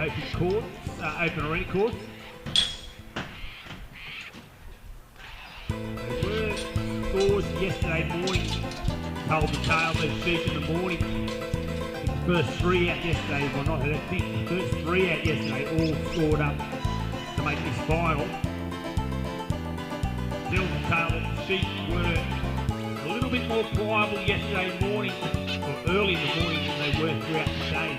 open arena course. They were scores yesterday morning. Told the tale of those sheep in the morning. The first three out yesterday, well not, I think the first three out yesterday all scored up to make this final. Tells the tale that the sheep were a little bit more pliable yesterday morning, or early in the morning than they were throughout the day.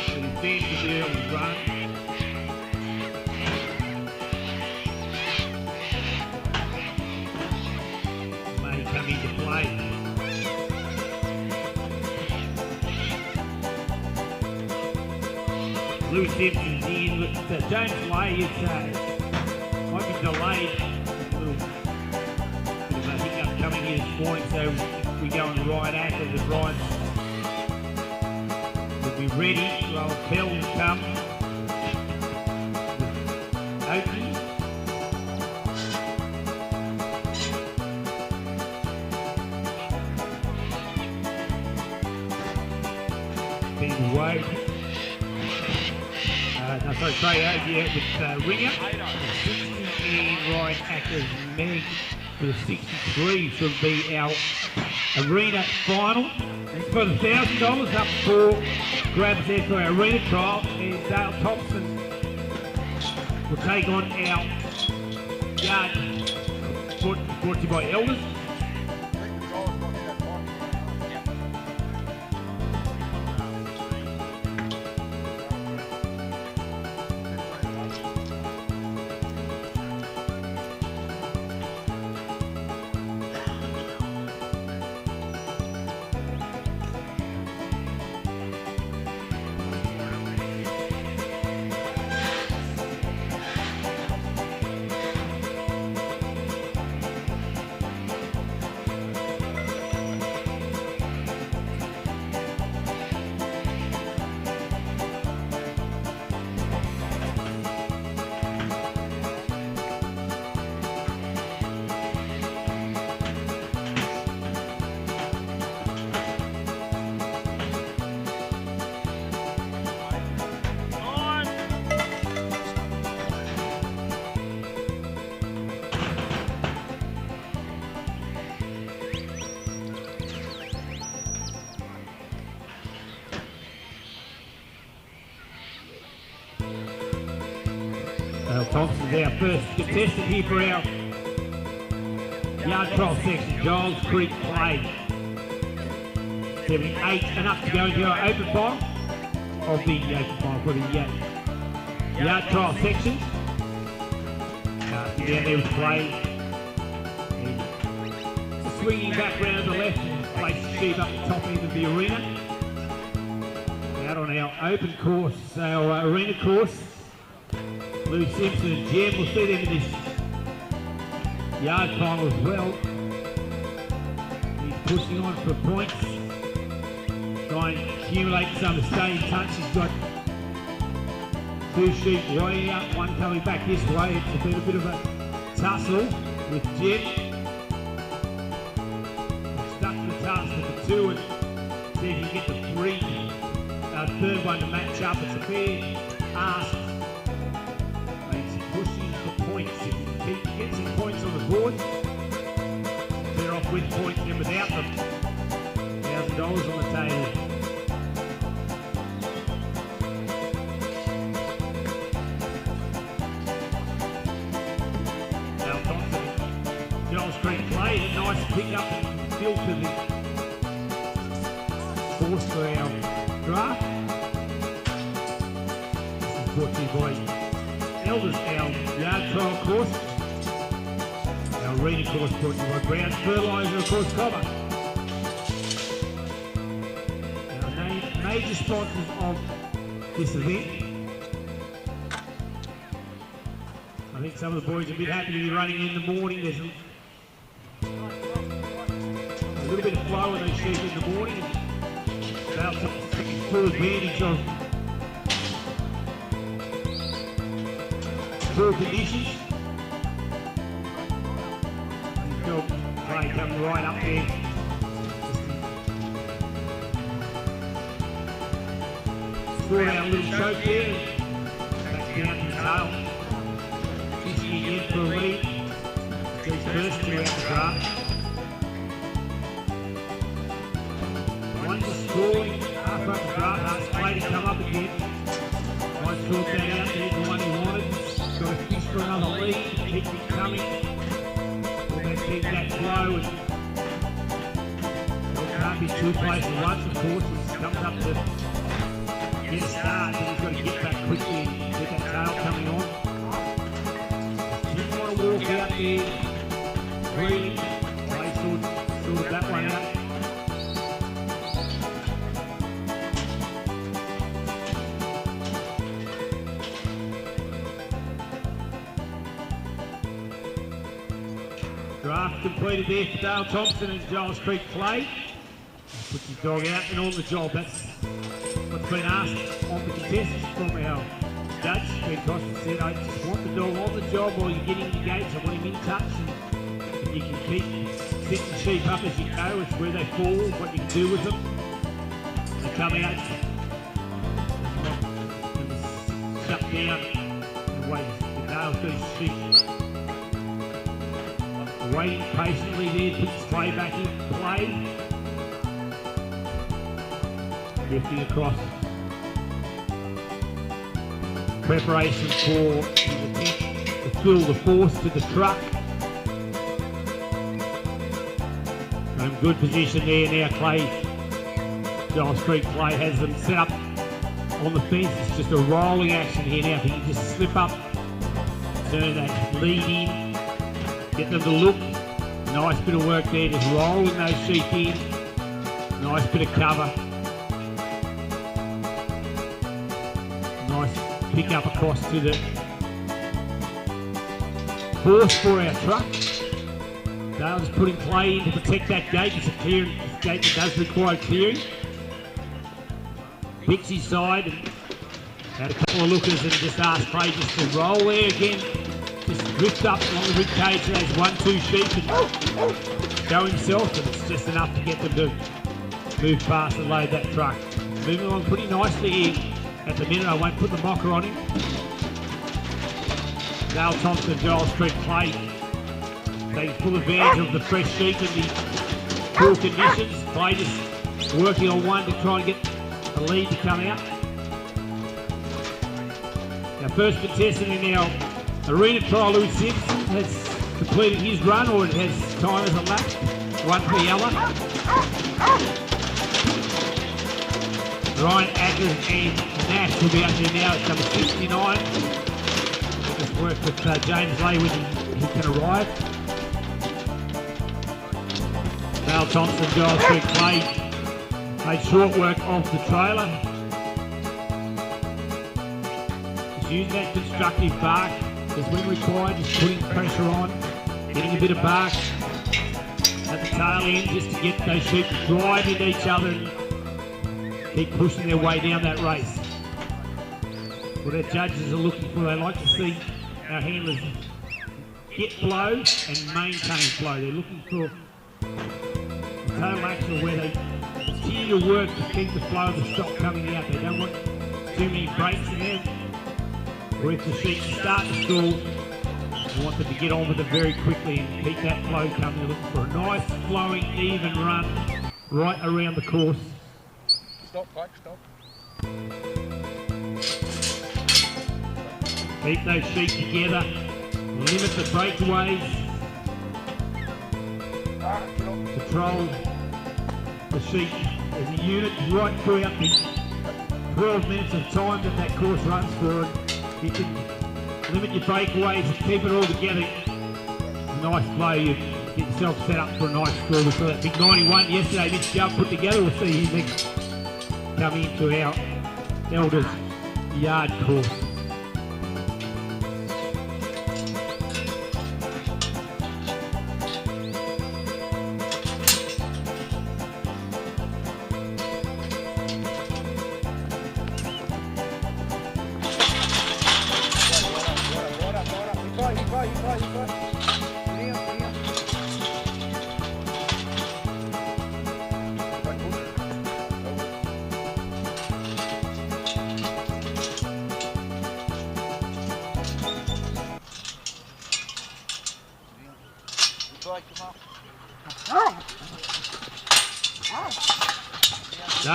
So the stand for the early run. May come into play. Lou Simpson's in, but James Lay might be delayed. A little bit of a hiccup coming here this morning, so if we go on right after the rides, we'll be ready. Well, Bell will come. Oakley. Ben Wade. Sorry, with Ringer. 60 and Ryan Acker's Meg for the 63 should be our arena final. And for the $1,000 up for grabs there for our arena trial, and Dale Thompson will take on our yard brought to you by Elders. Thompson's our first contestant here for our yard trial section. Giles Creek Play. 78 and up to go into our open final of the open final for the yard trial section. Down there with Play. And swinging back round to the left and places sheep up the top end of the arena. Out on our open course, our arena course. Lou Simpson and Jem will see them in this yard final as well. He's pushing on for points, trying to accumulate some to stay in touch. He's got two sheep way up, one coming back this way. It's been a bit of a tussle with Jem. Stuck to the task with the two and see if he can get the third one to match up. It's a fair ask. Pushing for points. If he gets some points on the board, better off with points than without them. $1,000 on the table. Now Thompson, Giles Creek played a nice pick up and fill to the force for our draft. This is brought to you by Elders, our yard trial course, our arena course brought to you by Brown's Fertiliser, of course, COBBER. Our major sponsors of this event. I think some of the boys are a bit happy to be running in the morning. There's a little bit of flow in those sheep in the morning. They'll take full advantage of poor conditions. Phil Clay coming right up there. sort out a little choke there. Back down to the tail. Fishing again for a lead. These first two out the draft. One's a scoring half up the draft. Half's play to come up again. Might sort that out. There's the one he wanted. Got to fish for another lead. Keep it coming. We'll then keep that flow. And can't be two plays at once, of course. He comes up to get a start, but he's got to get back quickly and get that tail coming on. Didn't want to walk out there freely. They sorted that one out. Draft completed there for Dale Thompson and Giles Creek Clay. Put your dog out and on the job. That's what's been asked of the contestants from our judge. Ben Costa said, I just want the dog on the job while you're getting engaged. I want him in touch. And if you can keep setting the sheep up as you go, it's where they fall, what you can do with them. They come out and shut down and wait. The Dale's got his sheep. Waiting patiently there, puts his play back in play. Drifting across. Preparation for the attempt to fill the force to the truck. In good position there now, Clay. Giles Creek Clay has them set up on the fence. It's just a rolling action here now. If you can just slip up, turn that lead in, get them to look. Nice bit of work there, just rolling those sheep in. Nice bit of cover. Nice pick up across to the force for our truck. Dale just putting Clay in to protect that gate. It's a clearing, it's a gate that does require clearing. Picks his side and had a couple of lookers and just asked Clay just to roll there again. Just drift up along the rib cage to those 1-2 sheep and show himself, and it's just enough to get them to move past and load that truck. Moving along pretty nicely here. At the minute, I won't put the mocker on him. Dale Thompson and Giles Creek Clay taking full advantage of the fresh sheep and the cool conditions. Clay just working on one to try and get the lead to come out. Our first contestant in our arena trial, Louis Simpson, has completed his run, or it has time as elapsed. One for yellow. Ryan Ackers and Nash will be out there now at number 69. Just work with James Lay when he can arrive. Dale Thompson, Giles Creek Clay made short work of the trailer. Just using that constructive bark, just when required, just putting pressure on, getting a bit of bark at the tail end just to get those sheep to drive into each other and keep pushing their way down that race. What our judges are looking for, they like to see our handlers get flow and maintain flow. They're looking for total action where they continue to work to keep the flow of the stock coming out. They don't want too many breaks in there. Or if the sheep start to stall, we want them to get on with it very quickly and keep that flow coming. They're looking for a nice, flowing, even run right around the course. Stop, Blake, stop. Keep those sheep together, limit the breakaways, control the sheep as a unit right throughout the 12 minutes of time that course runs for. You can limit your breakaways and keep it all together. Nice flow, you get yourself set up for a nice score. We saw that big 91 yesterday, Mitch Jubb put together. We'll see him next coming into our Elders Yard course.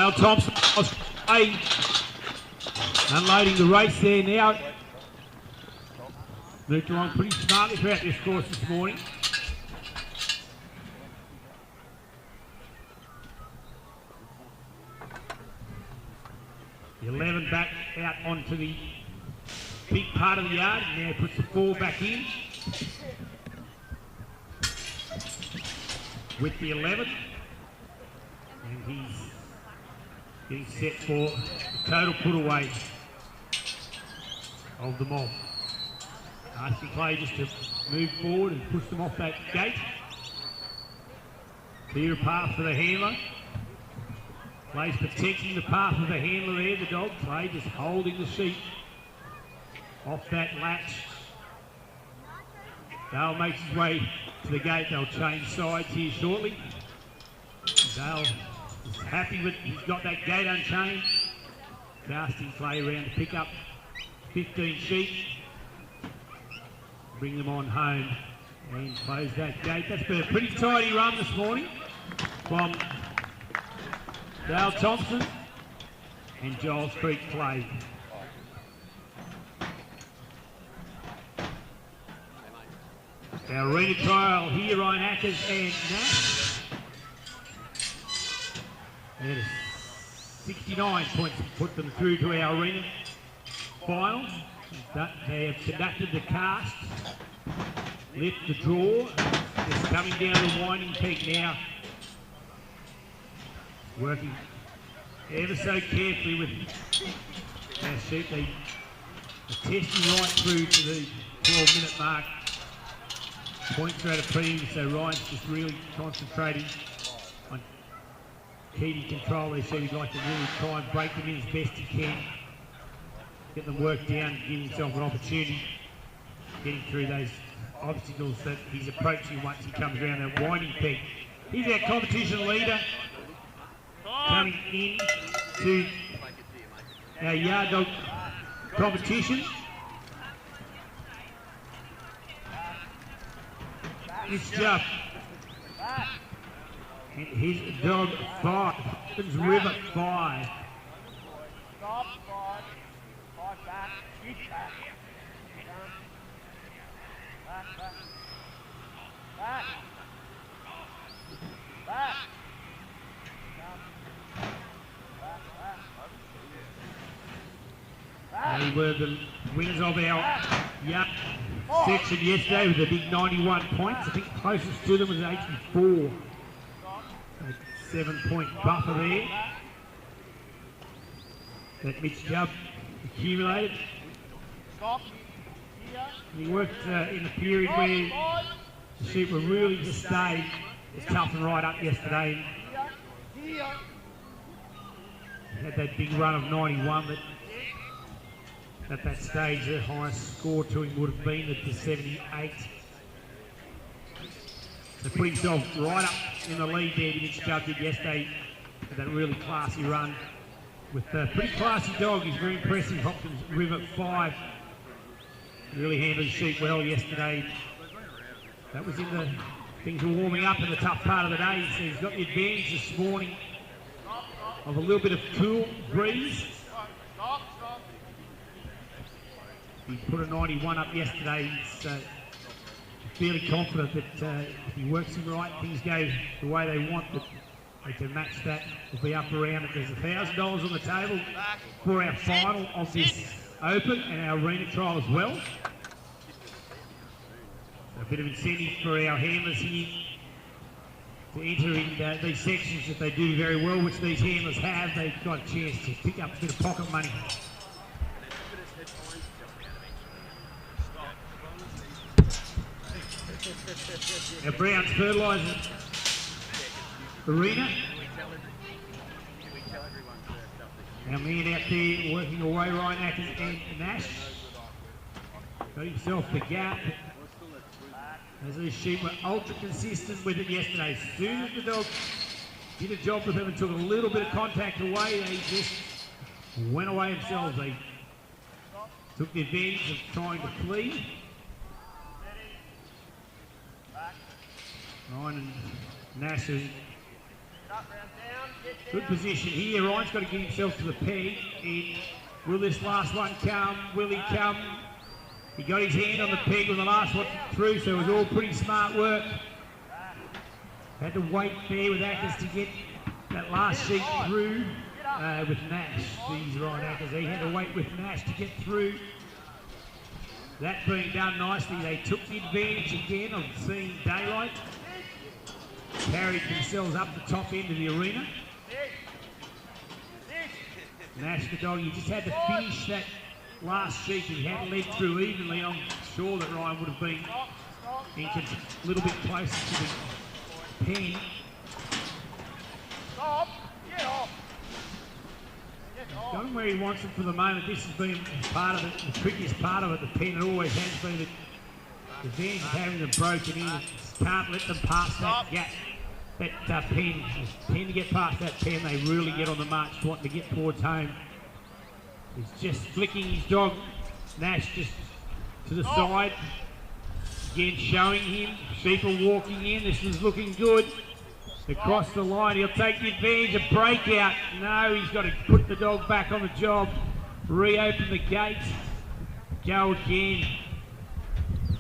Dale Thompson unloading the race there now. Moved along pretty smartly throughout this course this morning. The 11 back out onto the big part of the yard. Now puts the 4 back in. With the 11. And he's getting set for the total put away of the mob. Asking play just to move forward and push them off that gate. Clear a path for the handler. Play's protecting the path of the handler there, the dog. Play just holding the sheep off that latch. Dale makes his way to the gate. They'll change sides here shortly. Dale is happy with, he's got that gate unchained. Casting play around to pick up 15 sheep. Bring them on home and close that gate. That's been a pretty tidy run this morning from Dale Thompson and Giles Creek Clay. Our arena trial here, Ryan Ackers and Nash. And 69 points put them through to our arena final. They have conducted the cast, left the draw, just coming down the winding peak now. Working ever so carefully with our sheep. They are testing right through to the 12-minute mark. Points are at a premium, so Ryan's just really concentrating on keeping control. They said he'd like to really try and break them in as best he can. Get them worked down, give himself an opportunity getting through those obstacles that he's approaching once he comes around that winding peak. Here's our competition leader coming in to our yard dog competition. It's just his dog 5, Hopkins River 5. They were the winners of our section yesterday with a big 91 points. I think closest to them was 84. So 7-point buffer there that Mitch Jubb accumulated. He worked in a period where the sheep were really just staying. It was tough and right up yesterday. He had that big run of 91 that at that stage the highest score to him would have been at the 78. So put himself right up in the lead there, Mitch Jubb did yesterday with that really classy run with a pretty classy dog. He's very impressive. Hopkins River 5 really handled his sheep well yesterday. That was in the things were warming up in the tough part of the day. So he's got the advantage this morning of a little bit of cool breeze. He put a 91 up yesterday. He's fairly confident that if he works him right, things go the way they want, that they can match that. We'll be up around it. There's $1,000 on the table for our final of this Open and our arena trial as well. A bit of incentive for our handlers here to enter in these sections that they do very well, which these handlers have. They've got a chance to pick up a bit of pocket money. Our Browns Fertilisers arena. Our man out there working away, Ryan Ackers and Nash. Got himself the gap. As these sheep were ultra consistent with it yesterday. As soon as the dog did a job with them and took a little bit of contact away, they just went away themselves. They took the advantage of trying to flee. Ryan and Nash are Good position here. Ryan's got to get himself to the peg. And will this last one come? Will he come? He got his hand on the peg when the last one through, so it was all pretty smart work. Had to wait there with Ackers to get that last sheet through with Nash. These Ryan Ackers, he had to wait with Nash to get through. That being done nicely, they took the advantage again of seeing daylight. Carried themselves up the top end of the arena. Nash the dog, he just had to finish that last sheet. He had led through evenly. I'm sure that Ryan would have been a little bit closer to the pen. Going where he wants it for the moment. This has been part of it, the trickiest part of it. The pen, it always has been. The advantage of having them broken in. Can't let them pass that gap. That pen, tend to get past that pen, they really get on the march, wanting to get towards home. He's just flicking his dog, Nash, just to the side. Again, showing him, sheep are walking in, this is looking good. Across the line, he'll take the advantage of breakout. No, he's got to put the dog back on the job, reopen the gates, go again.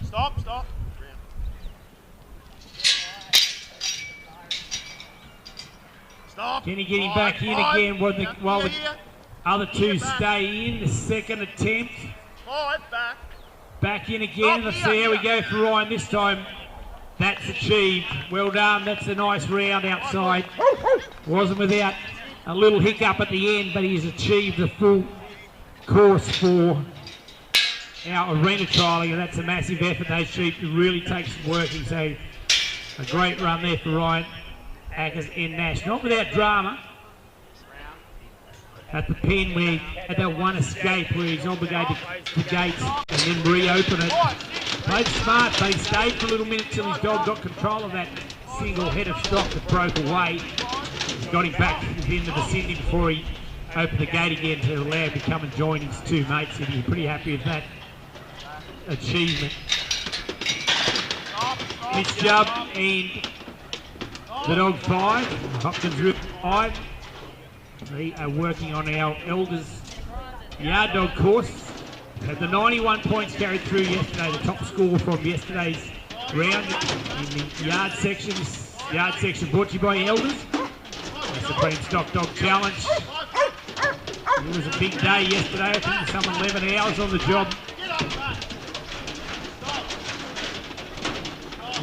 Stop. Stop. Can he get him back in again while the other two stay in? The second attempt. Back in again. Let's see how we go for Ryan this time. That's achieved. Well done. That's a nice round outside. Wasn't without a little hiccup at the end, but he's achieved the full course for our arena trialling, and that's a massive effort. Those sheep really take some working, so a great run there for Ryan Ackers and Nash. Not without drama at the pen where at that one escape where he's obligated the gates and then reopen it. Played smart, they stayed for a little minute till his dog got control of that single head of stock that broke away. Got him back within the vicinity before he opened the gate again to allow him to come and join his two mates, and he's pretty happy with that achievement. Mitch Jubb and the dog 5, Hopkins Rip 5. They are working on our Elders yard dog course. Had the 91 points carried through yesterday, the top score from yesterday's round in the yard section. Yard section brought to you by Elders. The Supreme Stock Dog Challenge. It was a big day yesterday. I think some 11 hours on the job.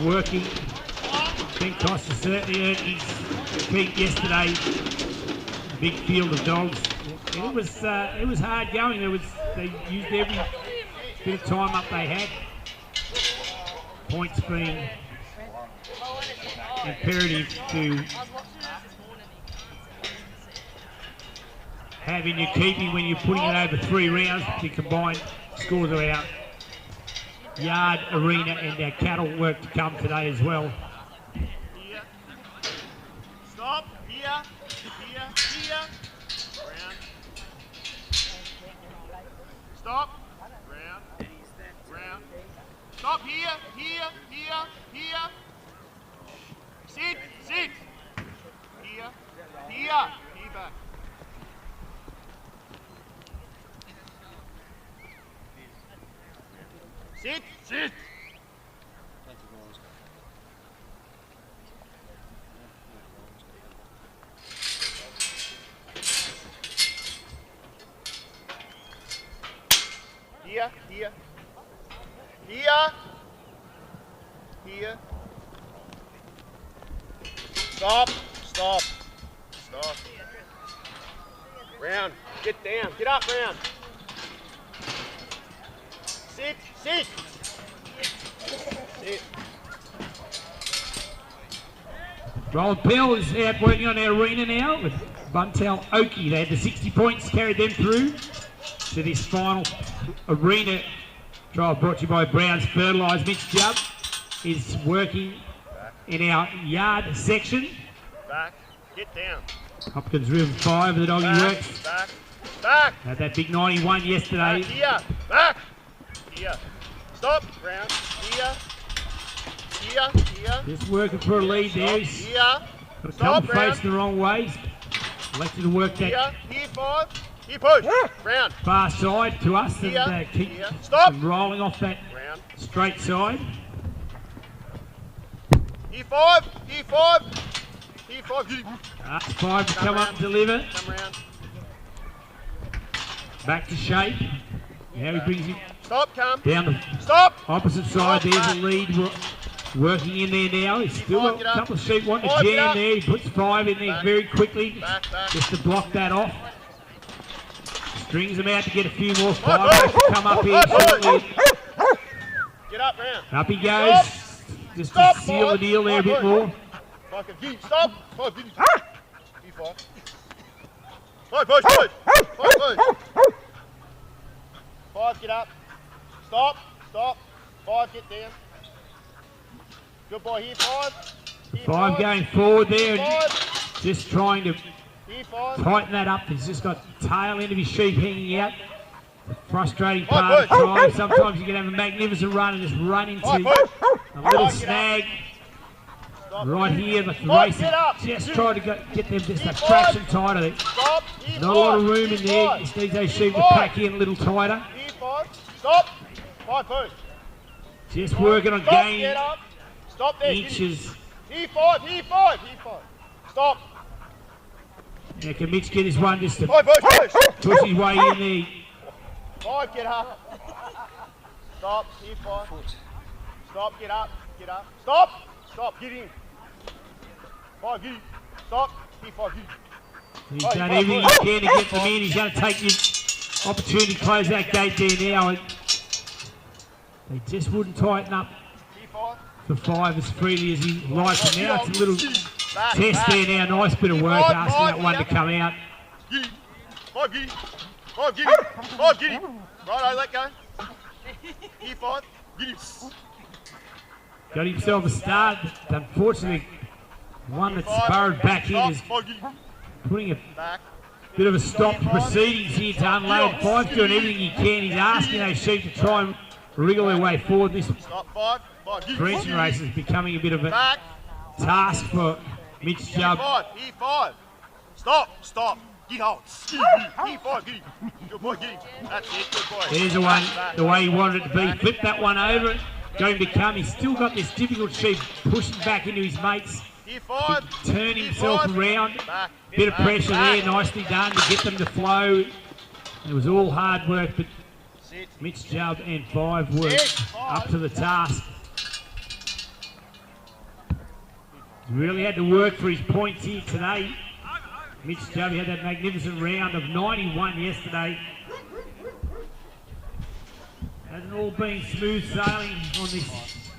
Working. I think Costa certainly earned his keep yesterday. A big field of dogs. And it was hard going. They used every bit of time up they had. Points being imperative to have in your keeping when you're putting it over 3 rounds. The combined scores are out. Yard, arena and our cattle work to come today as well. Here. Stop. Here. Round. Stop. Round. Stop. Here. Sit. Here back. Sit. Here. Stop. Round. Get down. Get up, round. Sit. Roland Pell is out working on our arena now with Buntel Oakey. They had the 60 points, carried them through to this final arena trial brought to you by Brown's Fertilisers. Mitch Jubb is working in our yard section. Back. Get down. Hopkins River 5, the doggy works. Back. Had that big 91 yesterday. Back. Here. Stop. Round. Here. Just working for a lead there. Here. Got a Stop, couple facing the wrong ways. Elected to work that Here 5. Here push. Round. far side to us and keep Stop. them rolling off that Round. straight side. Here 5. Here 5. Here 5. Ask 5 to come up and deliver. Come round. Back to shape. Now he brings it Stop, come. down the Stop. opposite side. There's a lead working in there now. He's still got a couple of sheep wanting to jam there. He puts 5 in there very quickly Back. just to block that off. Strings them out to get a few more. 5 has to come up here shortly. Get up, round. Up he goes. Just to seal the deal there a bit more. Stop. 5. Here 5. 5 push. 5 push. 5 get up. Stop. 5 get down. Good boy, here 5. Here 5 going forward there and 5. just trying to Here 5. tighten that up. He's just got the tail end of his sheep hanging out. The frustrating part of trying. Sometimes you can have a magnificent run and just run into a little snag. Right here, the race just trying to get them just a fraction tighter. Stop. Not a lot of room in there. Just needs those sheep to pack in a little tighter. Here 5. Stop. 5 push. Just working on Stop. gaining Get up. Stop there. inches. Here 5. Here 5. Stop. Now can Mitch get his one just to 5 push. push his way in there? 5 get up. Stop. Here 5. Stop. Get up. Stop. Get in. 5 get in. Stop. Here 5 get in. He's done everything he can to get them in. He's going to take the opportunity to close that gate there now. They just wouldn't tighten up Here 5. for 5 as freely as he likes. And now it's a little Back. test there now. Nice bit of work asking that one to come out. Get in. 5 get in. 5 get in. 5 get in. Righto, let go. Here 5. Get in. Got himself a start. Unfortunately, one that's burrowed back in is putting a Back. bit of a stop to proceedings here to unload. 5's doing everything he can. He's asking those sheep to try and wriggle their way forward. This Stop. 5. Get in. drenching race is becoming a bit of a Back. task for Mitch Here Jubb. 5. Here 5. Stop. Get hold. Here 5. Get in. Good boy. Get in. That's it. Good boy. There's the one, Back. the way he wanted it to be. Flip that one over. Going to come. He's still got this difficult sheep pushing back into his mates. Here 5. Turn himself around. Back. Bit of pressure there. Nicely done to get them to flow. It was all hard work, but Sit. Mitch Jubb and 5 were up to the task. He really had to work for his points here today. Mitch Jubb had that magnificent round of 91 yesterday. Hasn't all been smooth sailing on this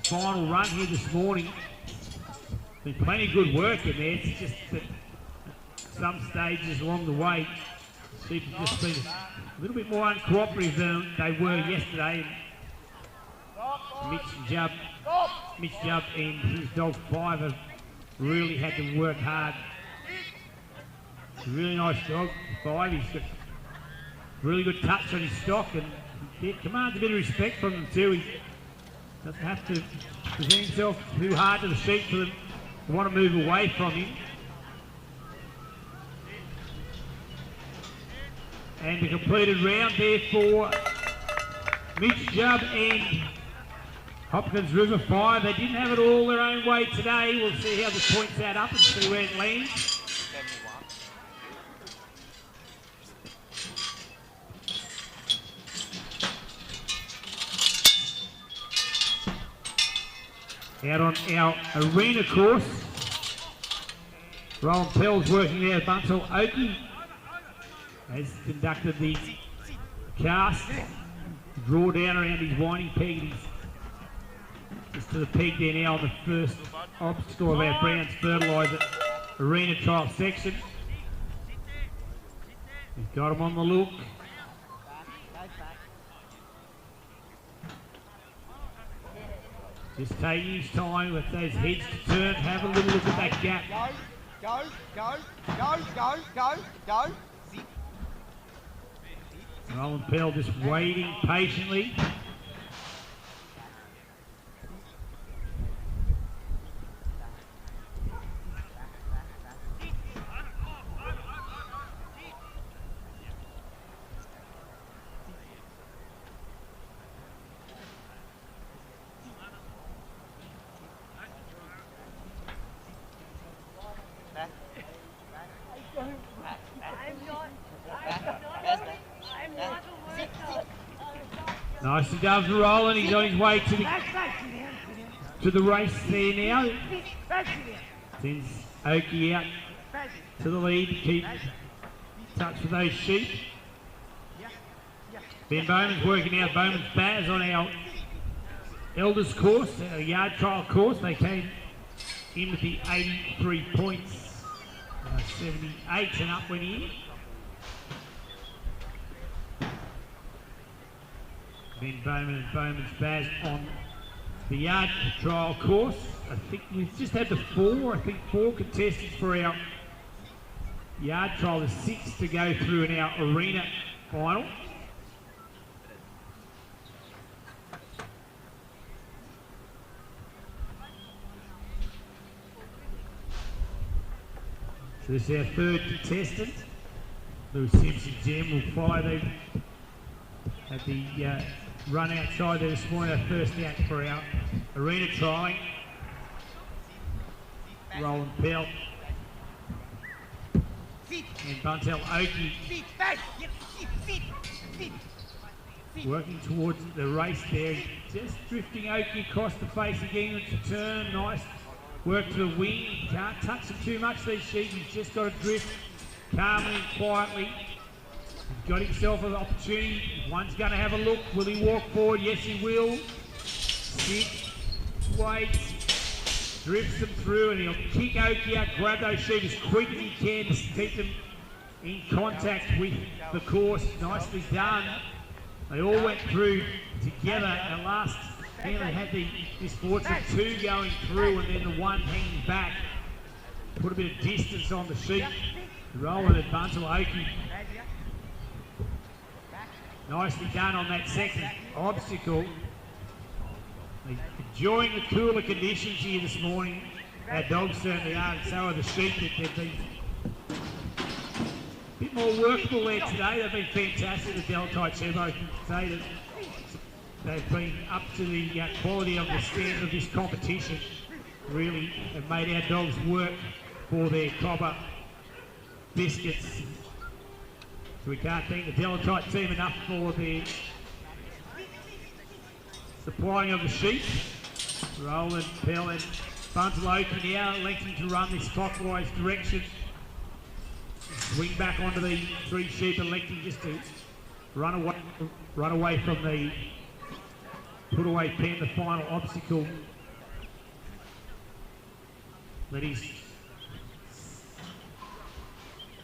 final run here this morning. Been plenty of good work in there. It's just that at some stages along the way, sheep have just been a little bit more uncooperative than they were yesterday. Mitch Jubb and his dog 5 have really had to work hard. It's a really nice dog, 5. He's got really good touch on his stock and he commands a bit of respect from them too. He doesn't have to present himself too hard to the sheep for them to want to move away from him. And the completed round there for Mitch Jubb and Hopkins River 5. They didn't have it all their own way today. We'll see how the points add up and see where it lands. Out on our arena course, Roland Pell's working there at Buntle Oakey. Has conducted the cast, draw down around his winding peg. He's just to the peg there now on the first obstacle of our Browns Fertiliser arena trial section. He's got him on the look. Just taking his time with those heads to turn, have a little look at that gap. Go. Roland Pell just waiting patiently. Nicely done for Roland. He's on his way to the race there now. Sends Oakey out to the lead to keep touch with those sheep. Ben Bowman's working out Bowman's Baz on our elders course, our yard trial course. They came in with the 83 points, 78 and up went in. Ben Bowman and Bowman's Baz on the yard trial course. I think we've just had the four contestants for our yard trial, the 6 to go through in our arena final. So this is our third contestant. Lewis Simpson Gem will follow them at the run outside there this morning, our first out for our arena trialing. Roland Pell and Buntel Oakey working towards the race there, just drifting Oakey across the face again to turn. Nice work to the wing. Can't touch him too much, these sheep. He's just got to drift calmly and quietly. He's got himself an opportunity. One's going to have a look. Will he walk forward? Yes, he will. Sit, waits, drifts them through, and he'll kick Oakey out, grab those sheep as quick as he can to keep them in contact with the course. Nicely done. They all went through together. At last, they had the misfortune of 2 going through and then the 1 hanging back. Put a bit of distance on the sheep. Roland and Buntel Oakey. Nicely done on that second obstacle. Enjoying the cooler conditions here this morning. Our dogs certainly are, and so are the sheep. They've been a bit more workable there today. They've been fantastic, the Delatite Chevo. I can say that they've been up to the quality of the standard of this competition. Really have made our dogs work for their cobber biscuits. So we can't thank the Delatite team enough for their supplying of the sheep. Roland, Pell and Buntel Oakey now electing to run this clockwise direction. Swing back onto the 3 sheep, electing just to run away from the put away pen, the final obstacle that he's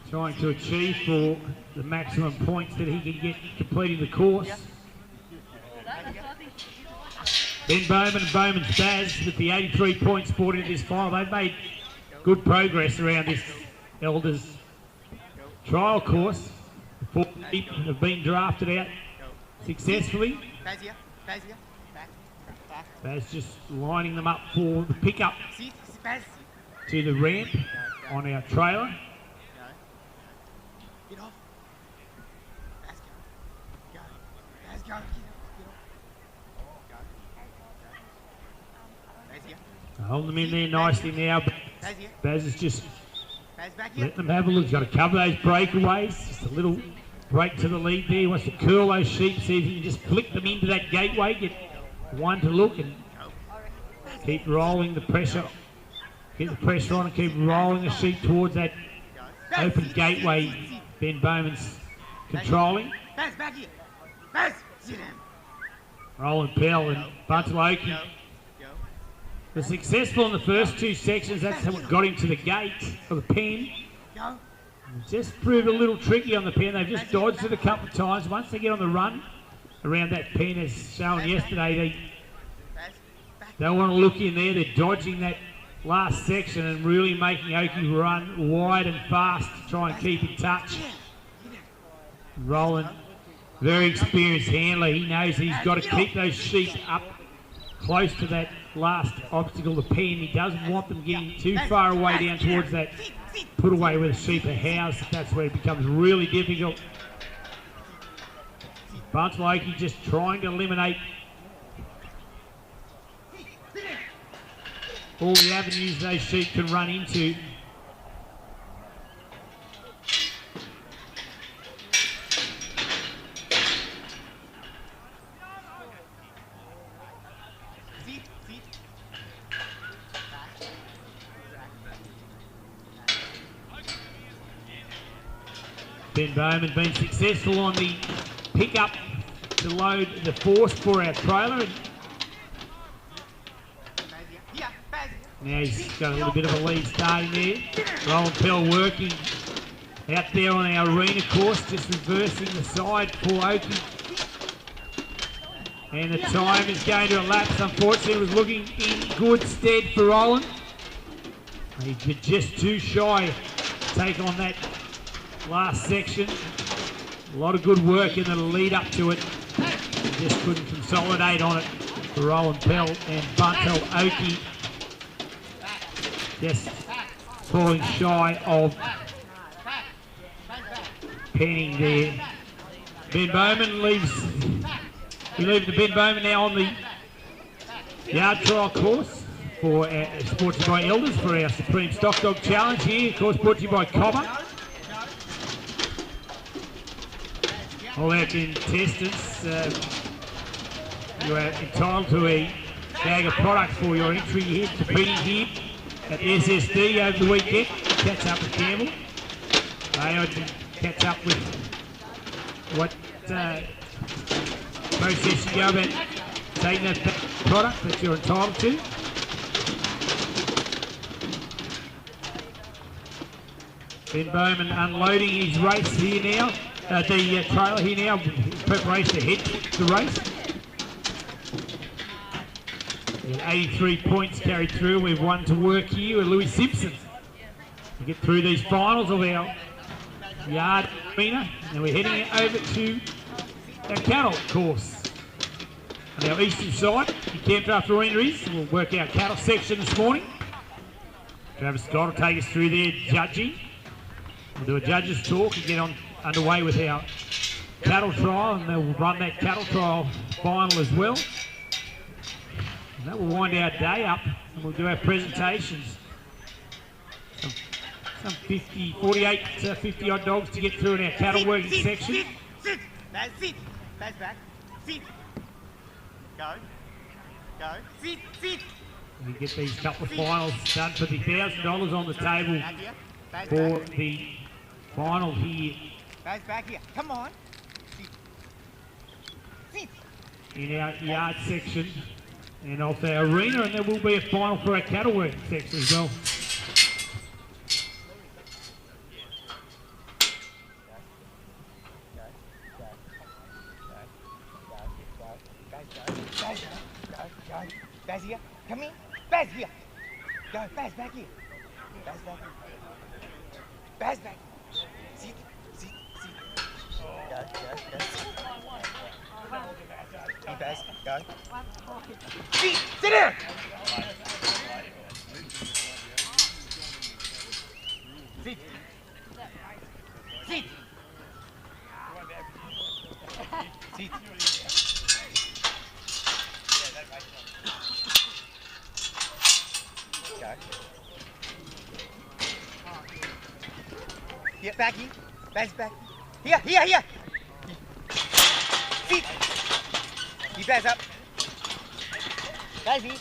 trying to achieve for the maximum points that he can get completing the course. Ben Bowman and Bowman's Baz with the 83 points brought into this final. They've made good progress around this elders trial course. The 4 sheep have been drafted out successfully. Baz just lining them up for the pickup to the ramp on our trailer. Get off. Hold them in there nicely now. Baz is just letting them have a look. He's got to cover those breakaways. Just a little break to the lead there. He wants to curl those sheep, see if he can just flick them into that gateway, get one to look and keep rolling the pressure. Get the pressure on and keep rolling the sheep towards that open gateway Ben Bowman's controlling. Baz, back here. Baz, sit down. Roland Pell and Buntel Oakey were successful in the first 2 sections. That's what got him to the gate of the pen. Just proved a little tricky on the pen. They've just dodged it a couple of times. Once they get on the run around that pen, as shown yesterday, they don't want to look in there. They're dodging that last section and really making Oakey run wide and fast to try and keep in touch. Roland, very experienced handler. He knows he's got to keep those sheep up close to that last obstacle, the pen. He doesn't want them getting too far away down towards that put away where the sheep are housed. That's where it becomes really difficult. Buntel Oakey just trying to eliminate all the avenues those sheep can run into. Ben Bowman been successful on the pickup to load the force for our trailer. Now he's got a little bit of a lead starting there. Roland Pell working out there on our arena course, just reversing the side for Oakey. And the time is going to elapse. Unfortunately, it was looking in good stead for Roland. He's just too shy to take on that last section. A lot of good work in the lead up to it. He just couldn't consolidate on it for Roland Pell and Buntel Oakey. Just falling shy of penning there. Ben Bowman leaves. We leave the Ben Bowman now on the yard trial course for sponsored by Elders for our Supreme Stock Dog Challenge here. Of course, brought to you by COBBER. All our contestants, you are entitled to a bag of products for your entry here, competing here at the SSD over the weekend. Catch up with Campbell. I can catch up with what process you go about taking that product that you're entitled to. Ben Bowman unloading his race here now, the trailer here now, in preparation to head the race. 83 points carried through. We've one to work here with Louis Simpson to get through these finals of our yard arena. And we're heading over to our cattle course. On our eastern side, the Camp Draft Arena is. We'll work our cattle section this morning. Travis Scott will take us through there judging. We'll do a judges talk and get on underway with our cattle trial, and then we'll run that cattle trial final as well. And that will wind our day up, and we'll do our presentations. Some 48 to 50 odd dogs to get through in our cattle working section. Sit. That's it. That's back. Sit. Go. Go. Sit. We get these couple of finals done for the $1,000 on the table for the final here. Guys, back here. Come on. Sit. In our yard section and off our arena, and there will be a final for our cattle working section as well. Baz here. Come in. Baz here. Go. Baz back here. Baz back here. Baz back. Sit. Go. Hey, Baz. Go. Sit down. Sit. Here, back here. Baz back. Here. Sit. Keep Baz up. Baz here.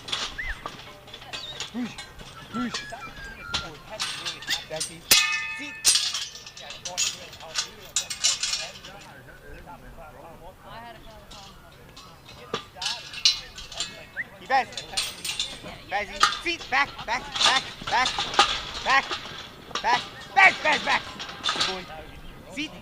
Push. Baz here. Sit. Keep Baz. Baz here. Sit. Back. Baz. Good boy. Sit.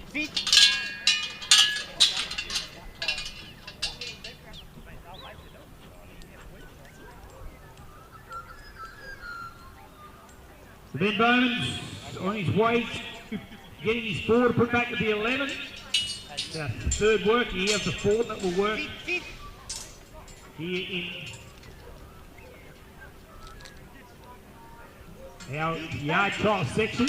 So Ben Bowman's on his way to getting his 4 to put back to the 11. The third work here of the 4 that will work here in our yard trial section.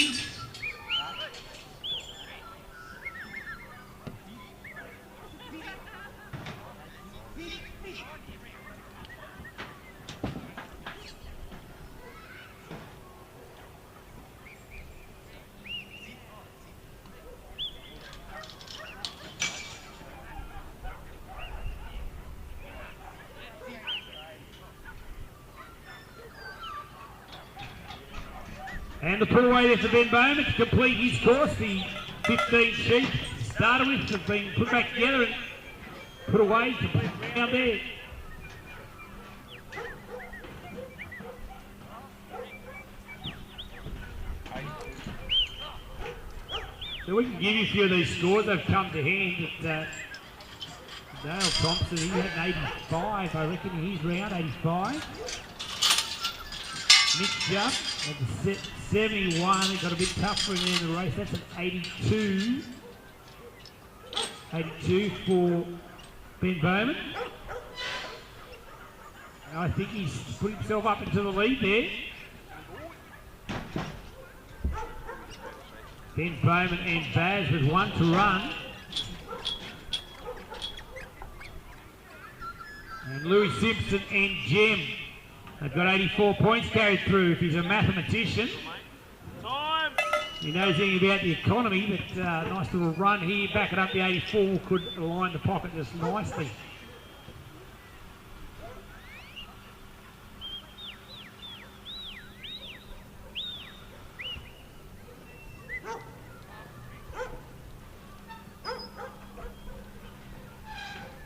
And the pull away there for Ben Bowman to complete his course. The 15 sheep to start with have been put back together and put away to put down there. So we can give you a few of these scores. They've come to hand. That Dale Thompson, he had an 85, I reckon, in his round, 85. Nick Jupp at the 71. It got a bit tougher in there in the race. That's an 82. 82 for Ben Bowman. And I think he's put himself up into the lead there. Ben Bowman and Baz with one to run. And Louis Simpson and Jem have got 84 points carried through. If he's a mathematician, he knows anything about the economy, but nice little run here, backing up the 84, could align the pocket just nicely.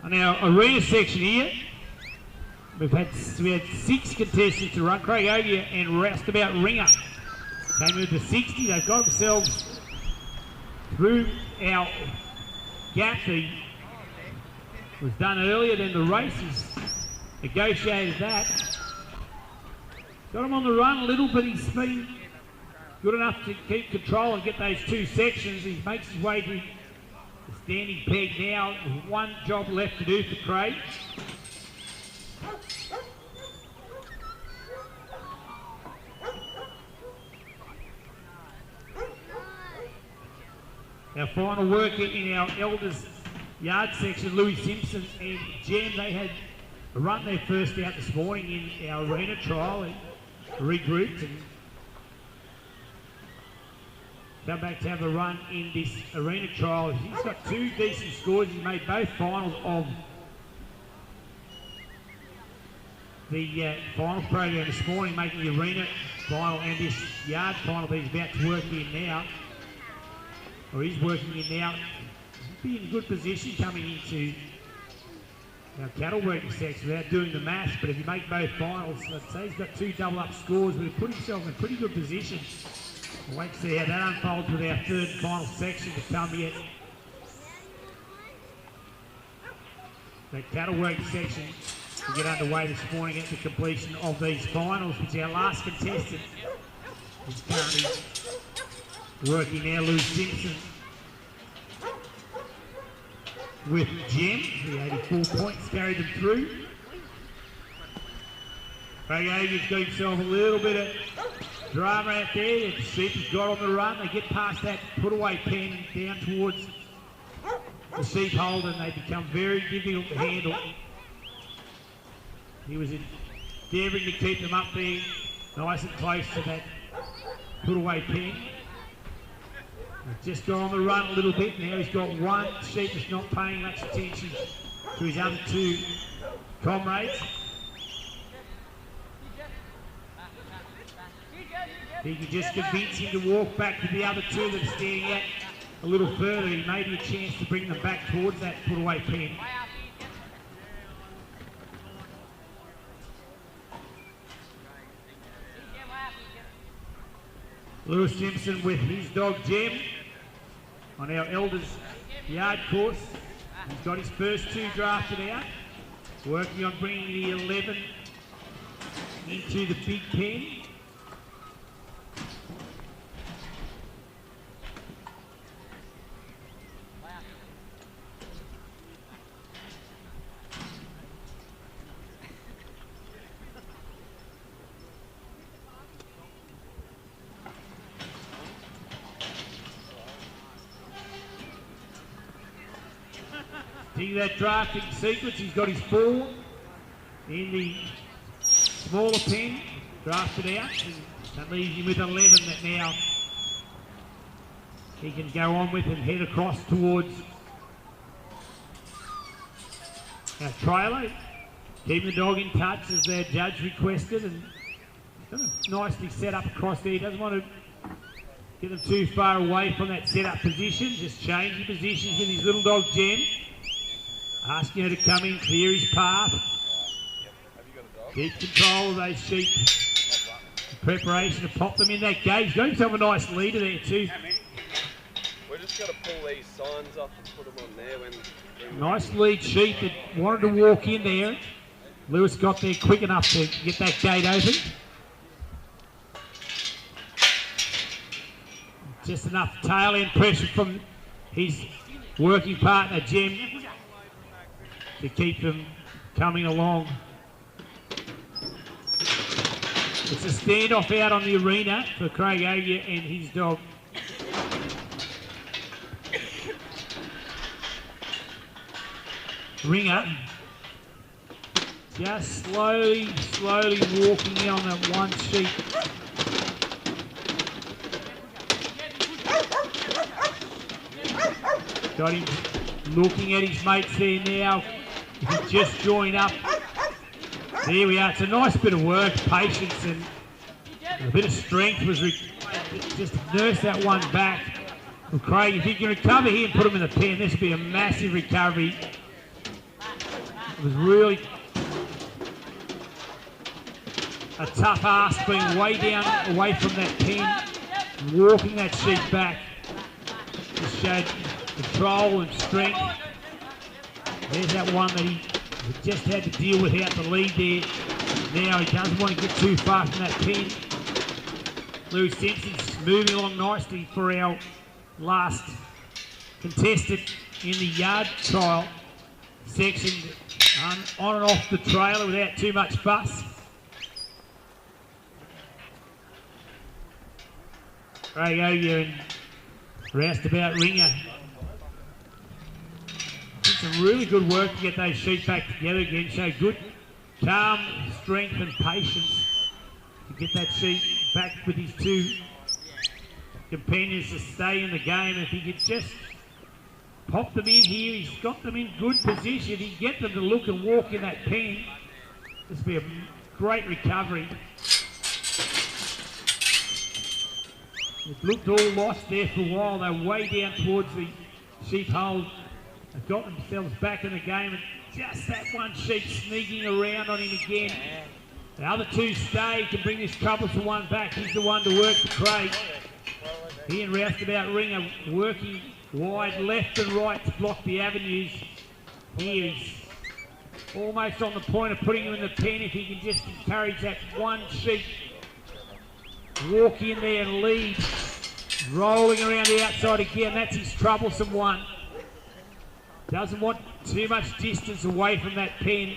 Now, arena section here, we had 6 contestants to run. Craig Ogia and Roustabout Ringer came with the 60. They've got themselves through our gap. That was done earlier than the races. Negotiated that. Got him on the run a little, but he's been good enough to keep control and get those 2 sections. He makes his way to the standing peg now. One job left to do for Craig. Our final worker in our elders yard section, Louis Simpson and Jem, they had run their first out this morning in our arena trial and regrouped and come back to have a run in this arena trial. He's got 2 decent scores. He made both finals of the finals program this morning, making the arena final and this yard final that he's about to work in now. Or he's working in now. He'll be in a good position coming into our cattle working section without doing the maths, but if you make both finals, I'd say he's got 2 double-up scores, but he put himself in a pretty good position. We'll wait to see how that unfolds with our 3rd and final section to come yet. The cattle working section will get underway this morning at the completion of these finals, which our last contestant is currently working now, Louis Simpson with Jem. The 84 points carried them through. Craig Ogia's got himself a little bit of drama out there. The sheep has got on the run. They get past that put-away pen down towards the sheep hold and they become very difficult to handle. He was endeavouring to keep them up there nice and close to that put-away pen. He's just gone on the run a little bit. Now he's got one sheep that's not paying much attention to his other 2 comrades. He can just convince him to walk back to the other 2 that are standing out a little further. He may be a chance to bring them back towards that put-away pen. Louis Simpson with his dog Jem on our elders yard course. He's got his first 2 drafted out, working on bringing the 11 into the big pen. See that drafting sequence, he's got his 4 in the smaller pen, drafted out, and that leaves him with 11 that now he can go on with and head across towards our trailer. Keeping the dog in touch as their judge requested, and kind of nicely set up across there. He doesn't want to get them too far away from that set-up position. Just changing positions with his little dog Jem. Asking her to come in, clear his path. Keep control of those sheep. Preparation to pop them in that gate. He's got himself a nice leader there too. We're just got to pull these signs up and put them on there when nice lead sheep that wanted to walk in there. Lewis got there quick enough to get that gate open. Just enough tail end pressure from his working partner Jem to keep them coming along. It's a standoff out on the arena for Craig Ogia and his dog. Ringer just slowly walking in on that one sheep. Got him looking at his mates there now. He just joined up. There we are. It's a nice bit of work, patience and a bit of strength was just nurse that one back. Well, Craig, if you can recover here and put him in the pen, this would be a massive recovery. It was really a tough ask being way down away from that pen, walking that sheep back. Just showed control and strength. There's that one that he just had to deal with out the lead there. Now he doesn't want to get too far from that pen. Lewis Simpson's moving along nicely for our last contestant in the yard trial section. On and off the trailer without too much fuss. Craig Ogia and Roustabout Ringer. Did some really good work to get those sheep back together again. Show good calm, strength and patience to get that sheep back with his two companions to stay in the game. If he could just pop them in here, he's got them in good position. He can get them to look and walk in that pen. This will be a great recovery. It looked all lost there for a while. They're way down towards the sheep hold. They've got themselves back in the game, and just that one sheep sneaking around on him again. The other two stay, can bring this troublesome one back. He's the one to work for Craig. He and Roustabout Ringer working wide left and right to block the avenues. He is almost on the point of putting him in the pen if he can just encourage that one sheep. Walk in there and lead. Rolling around the outside again. That's his troublesome one. Doesn't want too much distance away from that pen.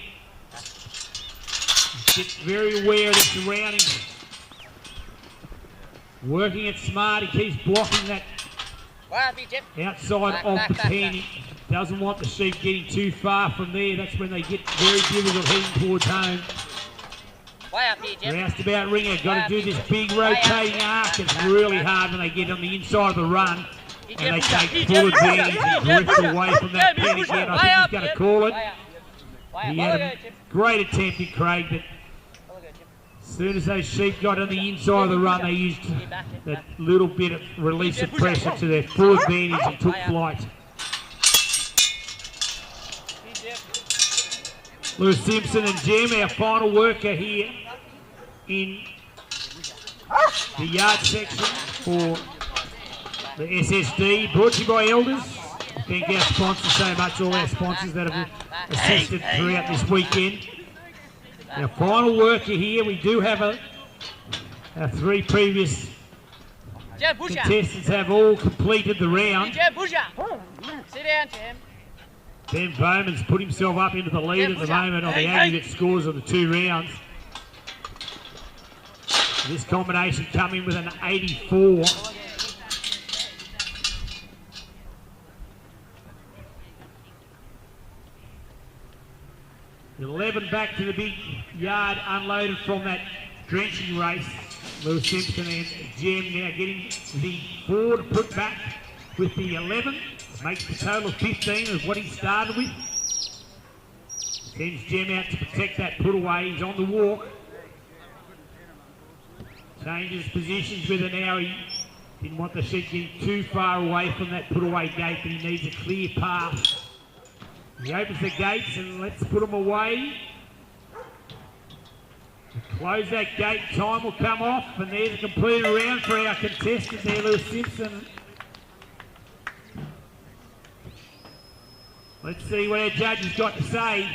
Gets very aware of the surroundings. Working it smart. He keeps blocking that outside of the pen. He doesn't want the sheep getting too far from there. That's when they get very difficult heading towards home. Roustabout Ringer got to do this big rotating arc. It's really hard when they get on the inside of the run and they take full advantage and drift away from that pen again. I think he's going to call it. He had a great attempt at Craig, but as soon as those sheep got on the inside of the run, they used that little bit of release of pressure to their full advantage and took flight. Lewis Simpson and Jem, our final worker here in the yard section for the SSD, brought to you by Elders. Thank our sponsors so much, all our sponsors that have assisted throughout this weekend. Our final worker here, we do have our three previous contestants have all completed the round. Sit down, Jem. Ben Bowman's put himself up into the lead at the moment on the aggregate scores of the two rounds. This combination coming with an 84. The 11 back to the big yard, unloaded from that drenching race. Lewis Simpson and Jem now getting the 4 to put back with the 11. Makes the total of 15 of what he started with. Sends Jem out to protect that put away. He's on the walk. Changes positions with it now. He Didn't want the shed getting too far away from that put-away gate, but he needs a clear path. He opens the gates and let's put them away. To close that gate, time will come off, and there's a completed round for our contestant there, Lewis Simpson. Let's see what our judge has got to say.